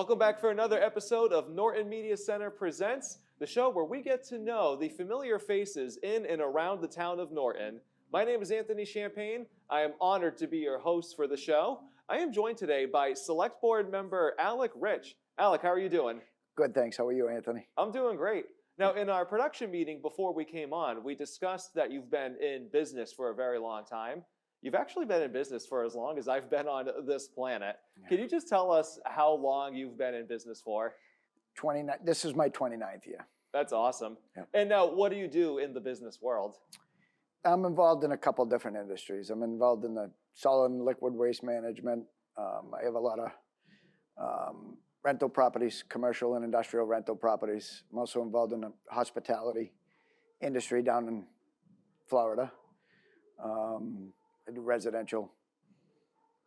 Welcome back for another episode of Norton Media Center Presents, the show where we get to know the familiar faces in and around the town of Norton. My name is Anthony Champagne. I am honored to be your host for the show. I am joined today by Select Board member Alec Rich. Alec, how are you doing? Good, thanks. How are you, Anthony? I'm doing great. Now, in our production meeting before we came on, we discussed that you've been in business for a very long time. You've actually been in business for as long as I've been on this planet. Yeah. Can you just tell us how long you've been in business for? 29. This is my 29th year. That's awesome. Yeah. And now, what do you do in the business world? I'm involved in a couple different industries. I'm involved in the solid and liquid waste management. I have a lot of rental properties, commercial and industrial rental properties. I'm also involved in the hospitality industry down in Florida. I do residential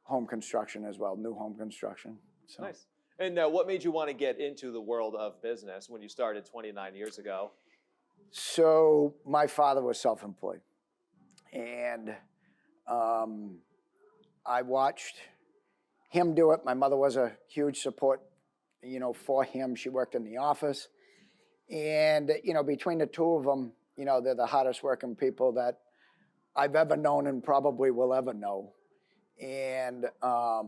home construction as well, new home construction. So. Nice. And now, what made you want to get into the world of business when you started 29 years ago? So my father was self-employed, and I watched him do it. My mother was a huge support, for him. She worked in the office, and between the two of them, they're the hardest working people that I've ever known and probably will ever know. And I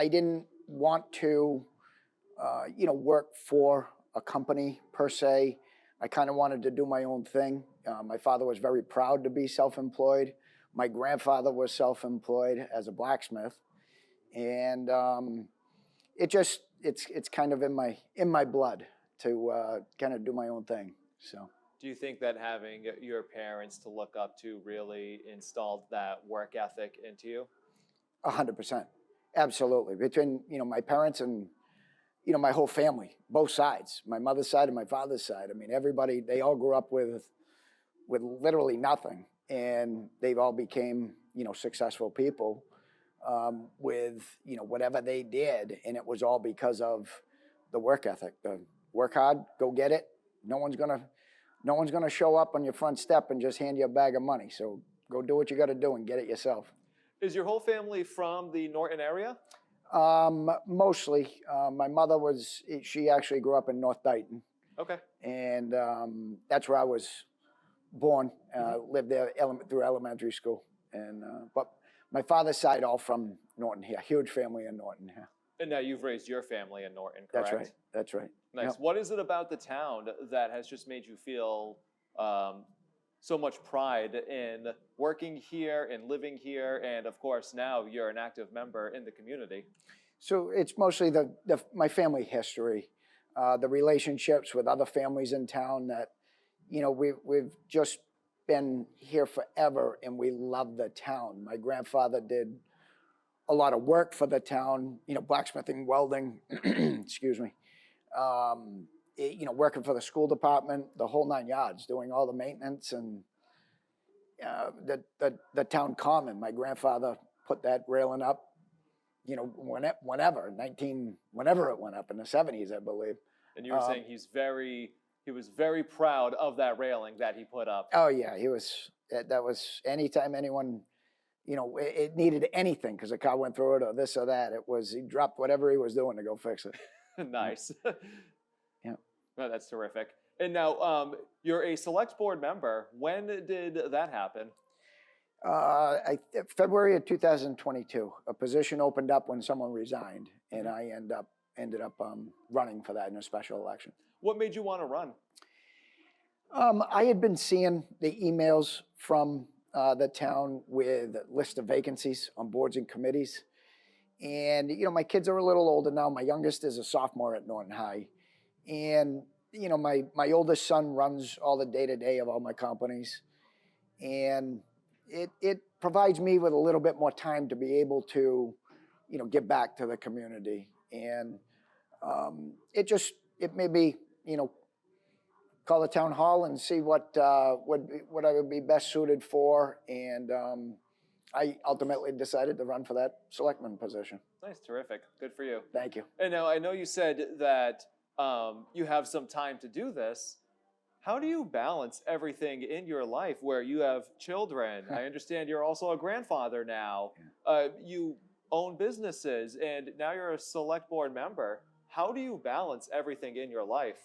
didn't want to, work for a company per se. I kind of wanted to do my own thing. My father was very proud to be self-employed. My grandfather was self-employed as a blacksmith, and it's kind of in my blood to kind of do my own thing. So. Do you think that having your parents to look up to really installed that work ethic into you? 100%. Absolutely. Between, my parents and, my whole family, both sides, my mother's side and my father's side. I mean, everybody, they all grew up with literally nothing. And they've all became, successful people with, whatever they did. And it was all because of the work ethic. The work hard, go get it. No one's going to show up on your front step and just hand you a bag of money. So go do what you got to do and get it yourself. Is your whole family from the Norton area? Mostly. My mother she actually grew up in North Dighton. Okay. And that's where I was born, lived there through elementary school. And but my father's side all from Norton here, huge family in Norton here. And now you've raised your family in Norton, correct? That's right. That's right. Nice. Yep. What is it about the town that has just made you feel so much pride in working here and living here, and of course now you're an active member in the community? So it's mostly my family history, the relationships with other families in town that, we've just been here forever, and we love the town. My grandfather did a lot of work for the town, blacksmithing, welding, excuse me, working for the school department, the whole 9 yards, doing all the maintenance, and the town common. My grandfather put that railing up, whenever it went up in the 70s, I believe. And you were saying he was very proud of that railing that he put up. Oh yeah, that was anytime anyone, it needed anything because a car went through it or this or that. He dropped whatever he was doing to go fix it. Nice. Yeah. Well, that's terrific. And now you're a select board member. When did that happen? February of 2022. A position opened up when someone resigned, and I ended up running for that in a special election. What made you want to run? I had been seeing the emails from the town with a list of vacancies on boards and committees. And, my kids are a little older now. My youngest is a sophomore at Norton High. And, my oldest son runs all the day-to-day of all my companies. And it provides me with a little bit more time to be able to, give back to the community. And it made me, call the town hall and see what I would be best suited for. And I ultimately decided to run for that selectman position. Nice, terrific. Good for you. Thank you. And now I know you said that you have some time to do this. How do you balance everything in your life where you have children? I understand you're also a grandfather now. You own businesses, and now you're a select board member. How do you balance everything in your life?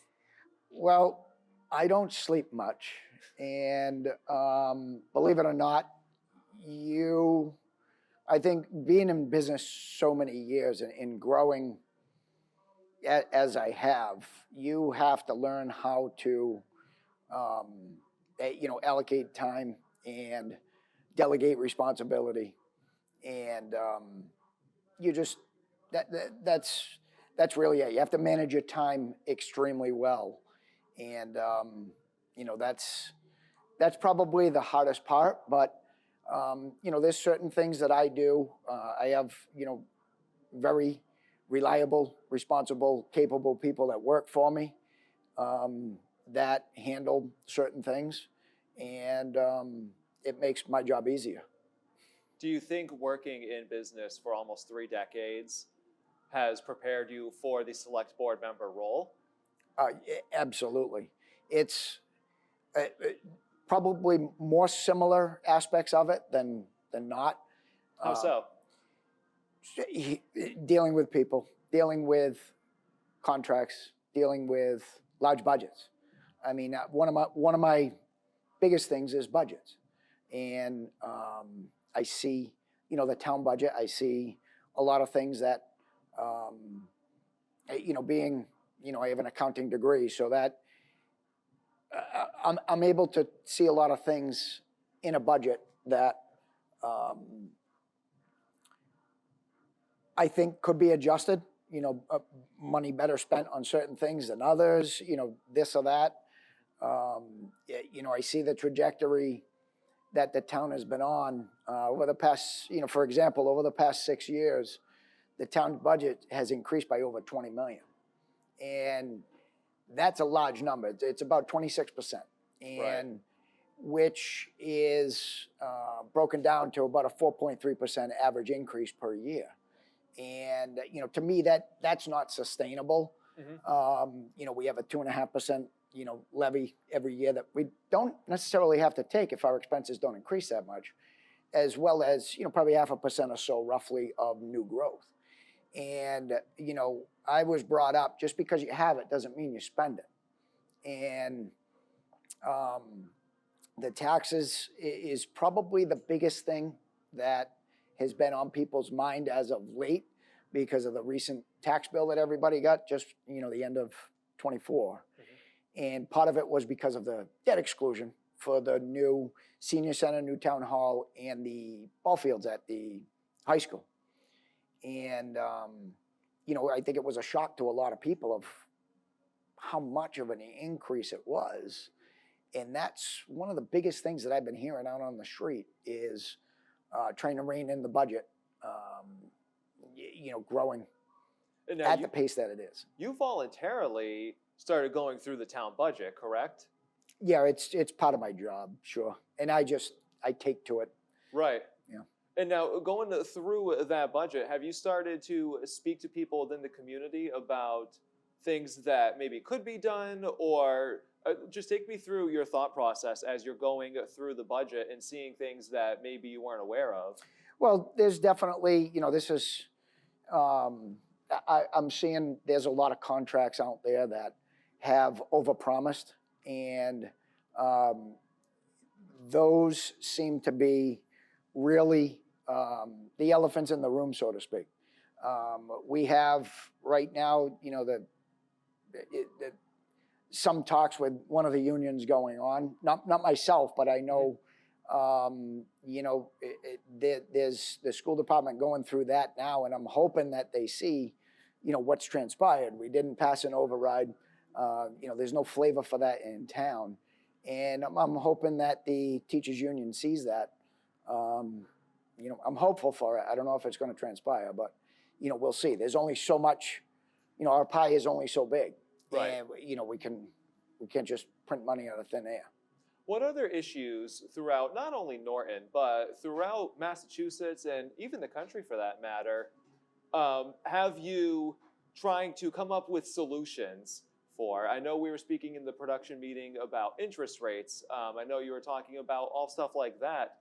Well, I don't sleep much, and believe it or not, I think being in business so many years and growing as I have, you have to learn how to, allocate time and delegate responsibility, and you just that, that that's really it. You have to manage your time extremely well, and that's probably the hardest part. But there's certain things that I do. I have very reliable, responsible, capable people that work for me that handle certain things, and it makes my job easier. Do you think working in business for almost 3 decades has prepared you for the select board member role? Absolutely. It's probably more similar aspects of it than not. How so? Dealing with people, dealing with contracts, dealing with large budgets. I mean, one of my biggest things is budgets, and I see the town budget. I see a lot of things that being I have an accounting degree, so that I'm able to see a lot of things in a budget that I think could be adjusted. Money better spent on certain things than others. This or that. I see the trajectory that the town has been on over the past. For example, over the past 6 years, the town budget has increased by over 20 million, and that's a large number. It's about 26%, and Right. which is broken down to about a 4.3% average increase per year. And to me, that's not sustainable. Mm-hmm. We have a 2.5% levy every year that we don't necessarily have to take if our expenses don't increase that much, as well as probably 0.5% or so roughly of new growth. And I was brought up, just because you have it doesn't mean you spend it. And the taxes is probably the biggest thing that has been on people's mind as of late, because of the recent tax bill that everybody got just the end of 24. Mm-hmm. And part of it was because of the debt exclusion for the new senior center, new town hall, and the ball fields at the high school. And I think it was a shock to a lot of people of how much of an increase it was. And that's one of the biggest things that I've been hearing out on the street is trying to rein in the budget, growing at the pace that it is. You voluntarily started going through the town budget, correct? Yeah, it's part of my job, sure. And I take to it. Right. Yeah. And now, going through that budget, have you started to speak to people within the community about things that maybe could be done, or just take me through your thought process as you're going through the budget and seeing things that maybe you weren't aware of? Well, there's definitely, this is, I'm seeing there's a lot of contracts out there that have overpromised, and those seem to be really the elephants in the room, so to speak. We have right now, some talks with one of the unions going on. Not myself, but I know, there's the school department going through that now, and I'm hoping that they see, what's transpired. We didn't pass an override. There's no flavor for that in town, and I'm hoping that the teachers union sees that. I'm hopeful for it. I don't know if it's going to transpire, but we'll see. There's only so much. Our pie is only so big. Right. And we can't just print money out of thin air. What other issues throughout not only Norton, but throughout Massachusetts and even the country for that matter, have you trying to come up with solutions for? I know we were speaking in the production meeting about interest rates. I know you were talking about all stuff like that.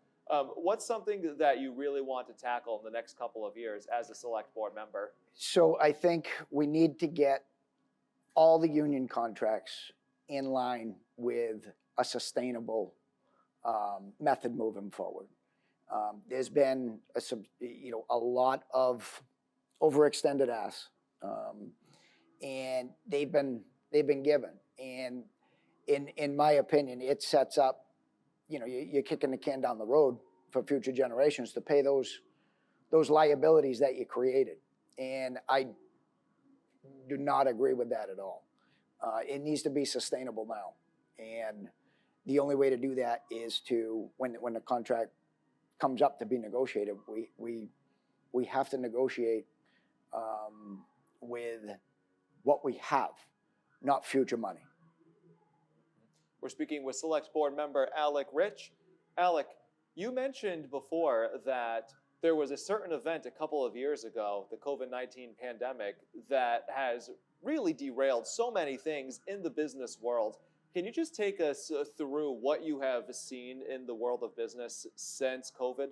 What's something that you really want to tackle in the next couple of years as a select board member? So I think we need to get all the union contracts in line with a sustainable method moving forward. There's been a lot of overextended asks, and they've been given. And in my opinion, it sets up, you're kicking the can down the road for future generations to pay those liabilities that you created. And I do not agree with that at all. It needs to be sustainable now. And the only way to do that is to, when the contract comes up to be negotiated, we have to negotiate with what we have, not future money. We're speaking with Select Board member Alec Rich. Alec, you mentioned before that there was a certain event a couple of years ago, the COVID-19 pandemic, that has really derailed so many things in the business world. Can you just take us through what you have seen in the world of business since COVID?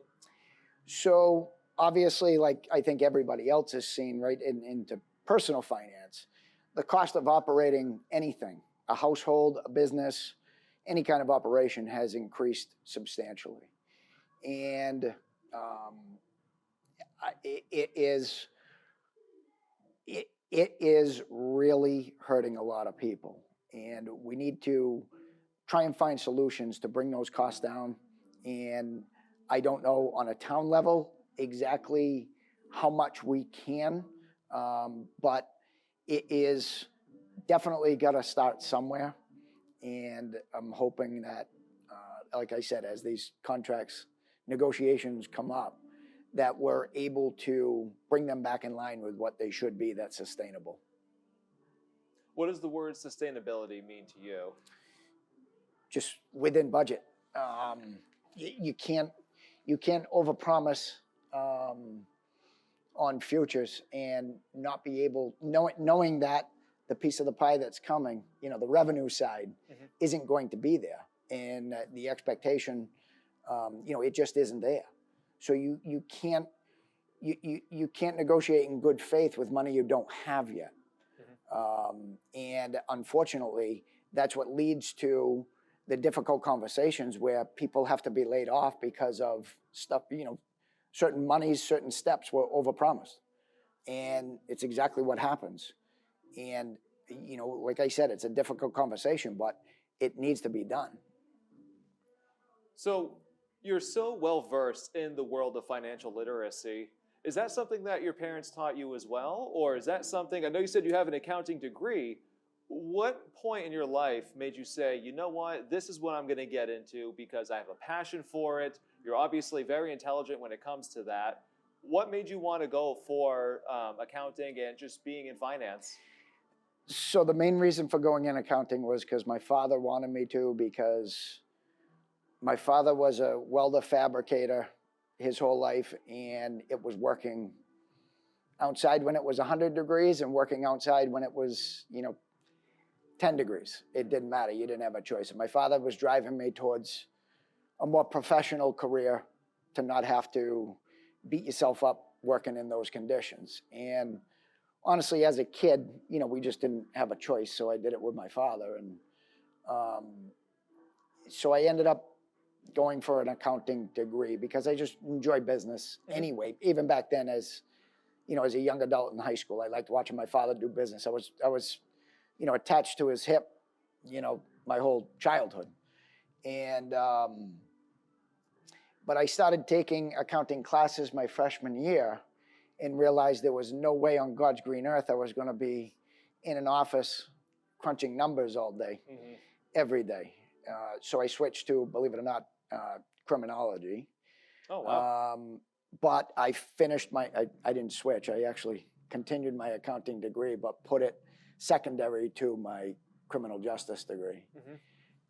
So obviously, like I think everybody else has seen, right, into personal finance, the cost of operating anything, a household, a business, any kind of operation has increased substantially. And it is really hurting a lot of people. And we need to try and find solutions to bring those costs down. And I don't know on a town level exactly how much we can, but it is definitely got to start somewhere. And I'm hoping that, like I said, as these contracts negotiations come up, that we're able to bring them back in line with what they should be, that's sustainable. What does the word sustainability mean to you? Just within budget. You can't overpromise on futures and not be able, knowing that the piece of the pie that's coming, the revenue side isn't going to be there, and the expectation, it just isn't there. So you can't negotiate in good faith with money you don't have yet. And unfortunately, that's what leads to the difficult conversations where people have to be laid off because of stuff, certain monies, certain steps were overpromised. And it's exactly what happens. And, like I said, it's a difficult conversation, but it needs to be done. So you're so well versed in the world of financial literacy. Is that something that your parents taught you as well? Or is that something, I know you said you have an accounting degree. What point in your life made you say, you know what, this is what I'm going to get into because I have a passion for it? You're obviously very intelligent when it comes to that. What made you want to go for accounting and just being in finance? So the main reason for going in accounting was because my father wanted me to, because my father was a welder fabricator his whole life, and it was working outside when it was 100 degrees and working outside when it was, 10 degrees. It didn't matter. You didn't have a choice. And my father was driving me towards a more professional career to not have to beat yourself up working in those conditions. And honestly, as a kid, we just didn't have a choice. So I did it with my father. And so I ended up going for an accounting degree because I just enjoy business anyway. Even back then, as as a young adult in high school, I liked watching my father do business. I was attached to his hip, my whole childhood. And but I started taking accounting classes my freshman year and realized there was no way on God's green earth I was going to be in an office crunching numbers all day, every day. So I switched to, believe it or not, criminology. Oh, wow. But I finished I didn't switch. I actually continued my accounting degree, but put it secondary to my criminal justice degree.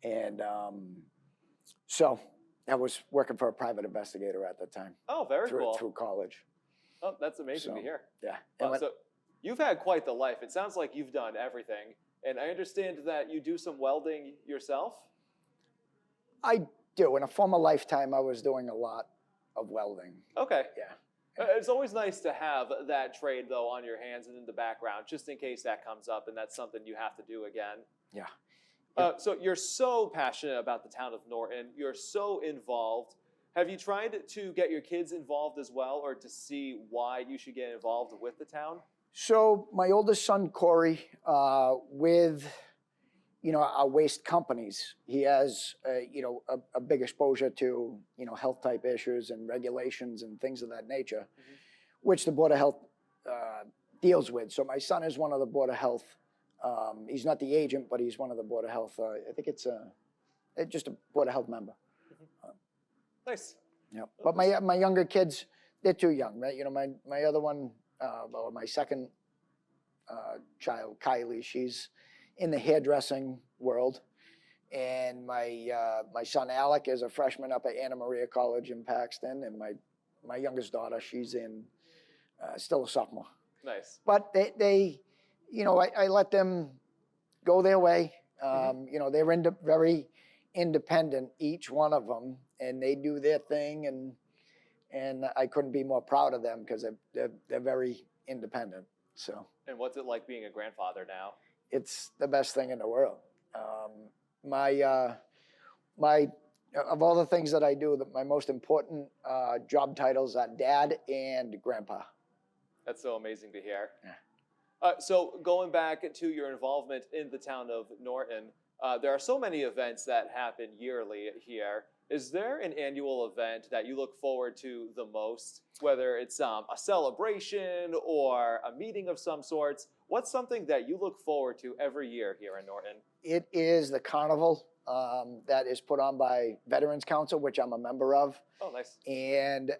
And so I was working for a private investigator at the time. Oh, very cool. Through college. Oh, that's amazing to hear. Yeah. So you've had quite the life. It sounds like you've done everything. And I understand that you do some welding yourself? I do. In a former lifetime, I was doing a lot of welding. Okay. Yeah. It's always nice to have that trade, though, on your hands and in the background, just in case that comes up and that's something you have to do again. Yeah. So you're so passionate about the town of Norton. You're so involved. Have you tried to get your kids involved as well, or to see why you should get involved with the town? So my oldest son, Corey, with, our waste companies, he has, a big exposure to, health type issues and regulations and things of that nature, which the Board of Health deals with. So my son is one of the Board of Health. He's not the agent, but he's one of the Board of Health. I think it's just a Board of Health member. Nice. Yeah. But my younger kids, they're too young, right? My other one, or my second child, Kylie, she's in the hairdressing world. And my son, Alec, is a freshman up at Anna Maria College in Paxton. And my youngest daughter, she's still a sophomore. Nice. But they I let them go their way. They're very independent, each one of them, and they do their thing. And I couldn't be more proud of them because they're very independent. So. And what's it like being a grandfather now? It's the best thing in the world. Of all the things that I do, my most important job titles are dad and grandpa. That's so amazing to hear. Yeah. So going back to your involvement in the town of Norton, there are so many events that happen yearly here. Is there an annual event that you look forward to the most, whether it's a celebration or a meeting of some sorts? What's something that you look forward to every year here in Norton? It is the carnival that is put on by Veterans Council, which I'm a member of. Oh, nice. And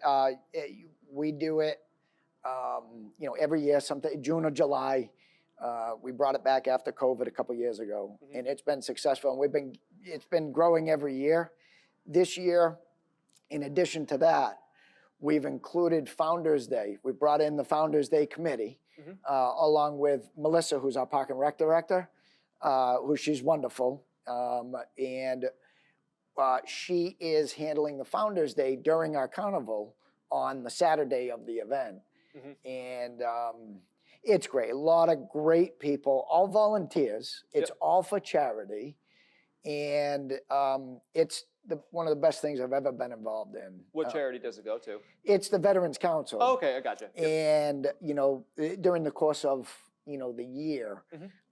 we do it, every year, sometime June or July. We brought it back after COVID a couple years ago, and it's been successful. And it's been growing every year. This year, in addition to that, we've included Founders Day. We brought in the Founders Day committee, along with Melissa, who's our Park and Rec director, she's wonderful. And she is handling the Founders Day during our carnival on the Saturday of the event. And it's great. A lot of great people, all volunteers. It's all for charity. And it's one of the best things I've ever been involved in. What charity does it go to? It's the Veterans Council. Oh, okay, I gotcha. Yep. And, during the course of, the year,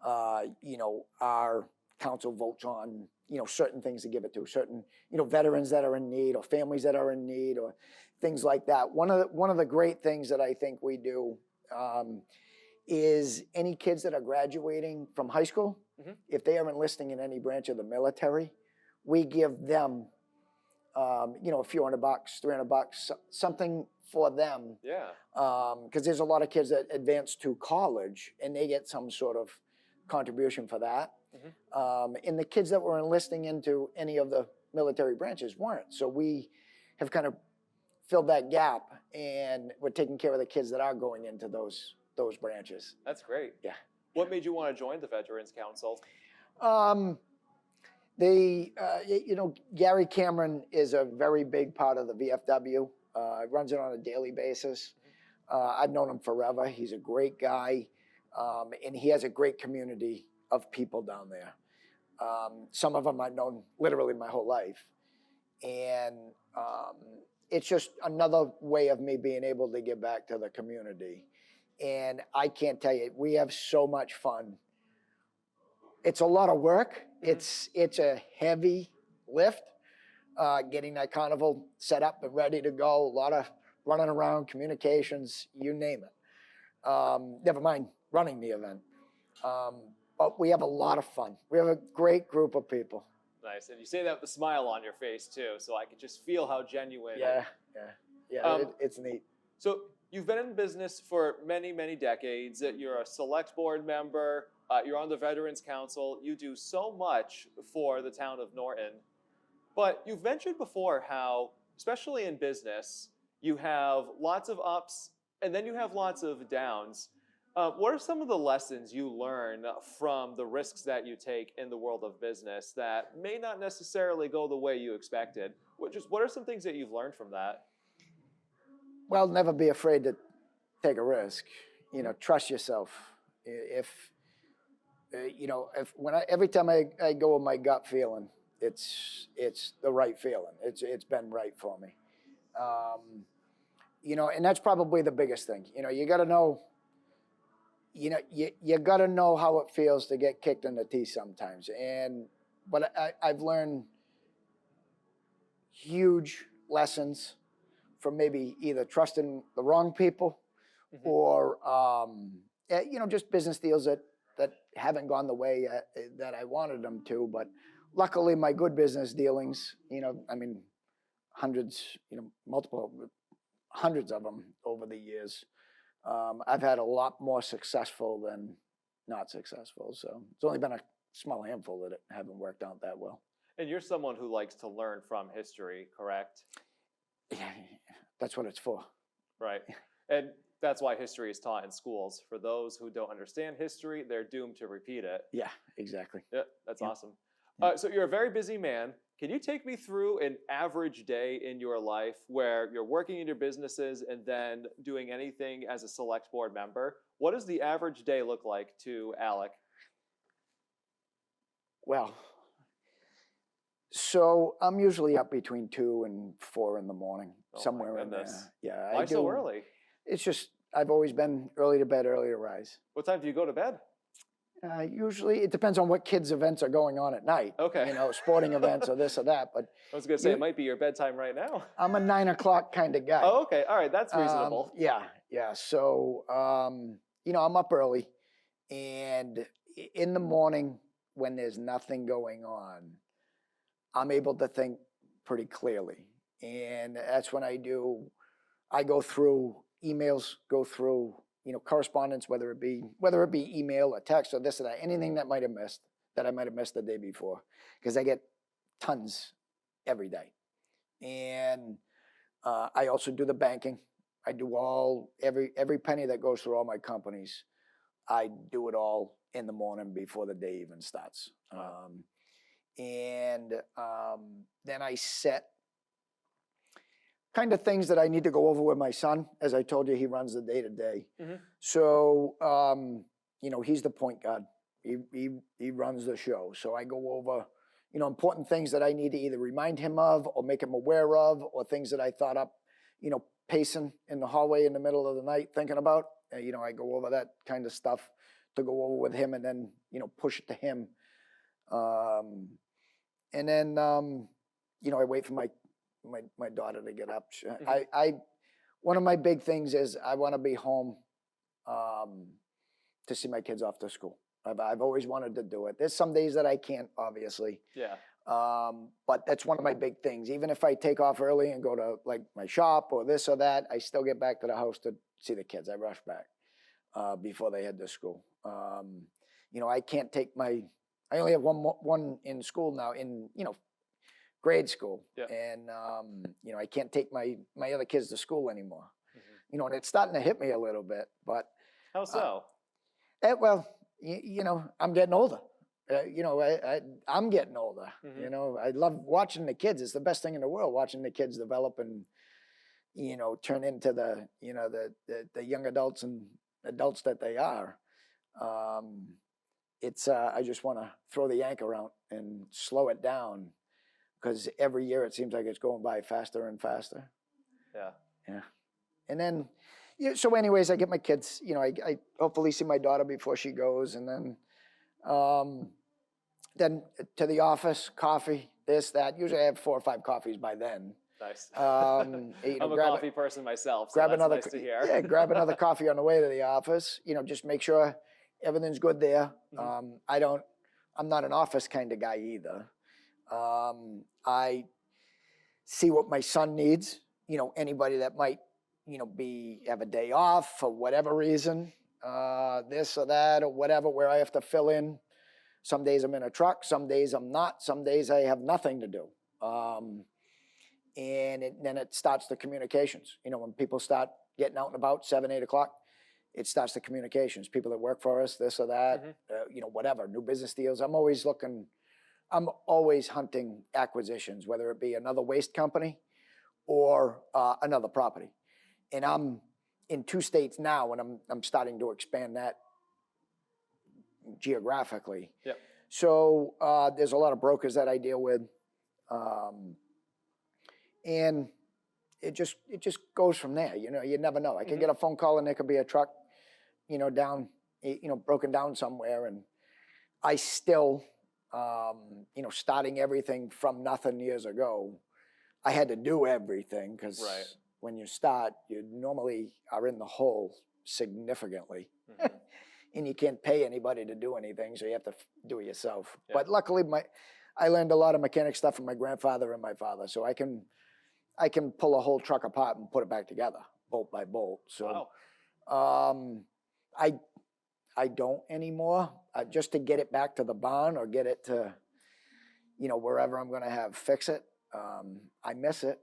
our council votes on, certain things to give it to, certain, veterans that are in need or families that are in need or things like that. One of the great things that I think we do is any kids that are graduating from high school, if they are enlisting in any branch of the military, we give them, a few $100, $300, something for them. Yeah. Because there's a lot of kids that advance to college and they get some sort of contribution for that. And the kids that were enlisting into any of the military branches weren't. So we have kind of filled that gap, and we're taking care of the kids that are going into those branches. That's great. Yeah. What made you want to join the Veterans Council? Gary Cameron is a very big part of the VFW. Runs it on a daily basis. I've known him forever. He's a great guy, and he has a great community of people down there. Some of them I've known literally my whole life. And it's just another way of me being able to give back to the community. And I can't tell you, we have so much fun. It's a lot of work. It's a heavy lift, getting that carnival set up and ready to go. A lot of running around, communications, you name it. Never mind running the event. But we have a lot of fun. We have a great group of people. Nice. And you say that with a smile on your face, too, so I can just feel how genuine. Yeah. It's neat. So you've been in business for many, many decades. You're a select board member. You're on the Veterans Council. You do so much for the town of Norton. But you've mentioned before how, especially in business, you have lots of ups and then you have lots of downs. What are some of the lessons you learn from the risks that you take in the world of business that may not necessarily go the way you expected? What are some things that you've learned from that? Well, never be afraid to take a risk. Trust yourself. If every time I go with my gut feeling, it's the right feeling. It's been right for me. And that's probably the biggest thing. You got to know. You got to know how it feels to get kicked in the teeth sometimes. But I've learned huge lessons from maybe either trusting the wrong people or just business deals that haven't gone the way that I wanted them to. But luckily, my good business dealings, hundreds, multiple hundreds of them over the years. I've had a lot more successful than not successful. So it's only been a small handful that haven't worked out that well. And you're someone who likes to learn from history, correct? Yeah, that's what it's for. Right. And that's why history is taught in schools. For those who don't understand history, they're doomed to repeat it. Yeah, exactly. Yeah, that's awesome. Yeah. So you're a very busy man. Can you take me through an average day in your life where you're working in your businesses and then doing anything as a select board member? What does the average day look like to Alec? Well, so I'm usually up between 2 and 4 in the morning, somewhere in there. Yeah. Why so early? It's just, I've always been early to bed, early to rise. What time do you go to bed? Usually, it depends on what kids' events are going on at night. Okay. Sporting events or this or that. But I was going to say, it might be your bedtime right now. I'm a 9 o'clock kind of guy. Oh, okay. All right. That's reasonable. Yeah. So, I'm up early. And in the morning, when there's nothing going on, I'm able to think pretty clearly. And that's when I go through emails, go through correspondence, whether it be email or text or this or that, anything that I might have missed the day before, because I get tons every day. And I also do the banking. I do every penny that goes through all my companies. I do it all in the morning before the day even starts. Then I set kind of things that I need to go over with my son. As I told you, he runs the day-to-day. So, he's the point guard. He runs the show. So I go over, important things that I need to either remind him of or make him aware of, or things that I thought up, pacing in the hallway in the middle of the night thinking about. I go over that kind of stuff to go over with him and then, push it to him. And then, I wait for my daughter to get up. One of my big things is I want to be home to see my kids off to school. I've always wanted to do it. There's some days that I can't, obviously. Yeah. But that's one of my big things. Even if I take off early and go to like my shop or this or that, I still get back to the house to see the kids. I rush back before they head to school. I can't take I only have one in school now in, grade school. Yeah. And, I can't take my other kids to school anymore. And it's starting to hit me a little bit, but. How so? I'm getting older. I'm getting older. I love watching the kids. It's the best thing in the world, watching the kids develop and, turn into the young adults and adults that they are. I just want to throw the anchor out and slow it down, because every year it seems like it's going by faster and faster. Yeah. And then, so anyways, I get my kids, I hopefully see my daughter before she goes, and then to the office, coffee, this, that. Usually I have 4 or 5 coffees by then. Nice. I'm a coffee person myself, so that's nice to hear. Yeah, grab another coffee on the way to the office. Just make sure everything's good there. I'm not an office kind of guy either. I see what my son needs. Anybody that might, have a day off for whatever reason, this or that or whatever, where I have to fill in. Some days I'm in a truck, some days I'm not, some days I have nothing to do. And then it starts the communications. When people start getting out and about 7, 8 o'clock, it starts the communications, people that work for us, this or that, whatever, new business deals. I'm always hunting acquisitions, whether it be another waste company or another property. And I'm in 2 states now, and I'm starting to expand that geographically. Yep. So there's a lot of brokers that I deal with, and it just goes from there. You never know. I can get a phone call and there could be a truck, down, broken down somewhere, and I still, starting everything from nothing years ago, I had to do everything because when you start, you normally are in the hole significantly. And you can't pay anybody to do anything, so you have to do it yourself. Yeah. But luckily, I learned a lot of mechanic stuff from my grandfather and my father, so I can pull a whole truck apart and put it back together, bolt by bolt. So I don't anymore, just to get it back to the barn or get it to, wherever I'm going to have fix it. I miss it.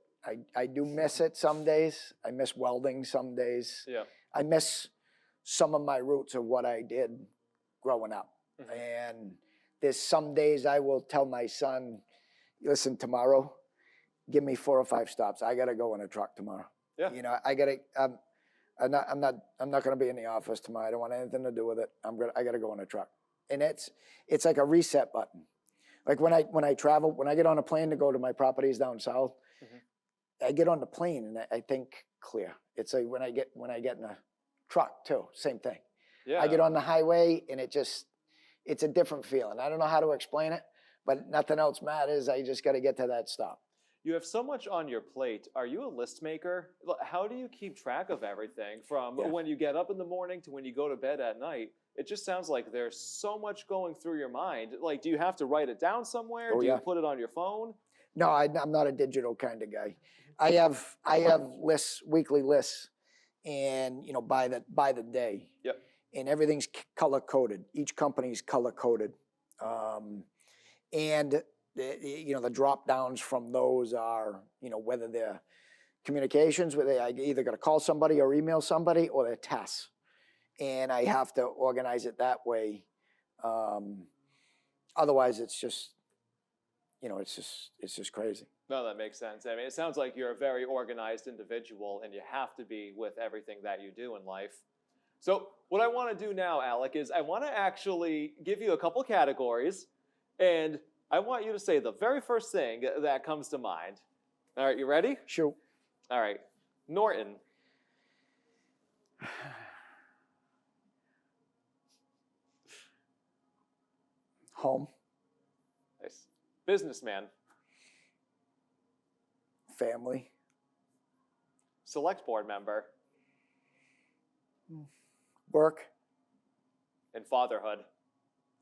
I do miss it some days. I miss welding some days. Yeah. I miss some of my roots of what I did growing up. And there's some days I will tell my son, listen, tomorrow, give me 4 or 5 stops. I got to go in a truck tomorrow. Yeah. I got to, I'm not going to be in the office tomorrow. I don't want anything to do with it. I got to go in a truck. And it's like a reset button. Like when I travel, when I get on a plane to go to my properties down south, I get on the plane and I think clear. It's like when I get in a truck too, same thing. Yeah. I get on the highway and it's a different feeling. I don't know how to explain it, but nothing else matters. I just got to get to that stop. You have so much on your plate. Are you a list maker? How do you keep track of everything from when you get up in the morning to when you go to bed at night? It just sounds like there's so much going through your mind. Like, do you have to write it down somewhere? Do you put it on your phone? No, I'm not a digital kind of guy. I have lists, weekly lists, and by the day. Yep. And everything's color coded. Each company's color coded, and the drop downs from those are whether they're communications, whether I either got to call somebody or email somebody, or they're tests, and I have to organize it that way. Otherwise, it's just crazy. No, that makes sense. I mean, it sounds like you're a very organized individual, and you have to be with everything that you do in life. So what I want to do now, Alec, is I want to actually give you a couple categories, and I want you to say the very first thing that comes to mind. All right, you ready? Sure. All right. Norton. Home. Nice. Businessman. Family. Select board member. Work. And fatherhood.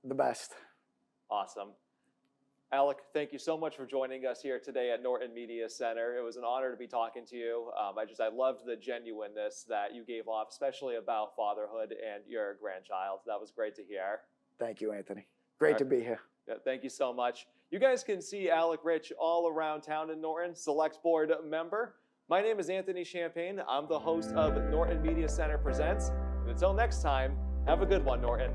The best. Awesome. Alec, thank you so much for joining us here today at Norton Media Center. It was an honor to be talking to you. I loved the genuineness that you gave off, especially about fatherhood and your grandchild. That was great to hear. Thank you, Anthony. Great to be here. Yeah, thank you so much. You guys can see Alec Rich all around town in Norton, Select Board member. My name is Anthony Champagne. I'm the host of Norton Media Center Presents. And until next time, have a good one, Norton.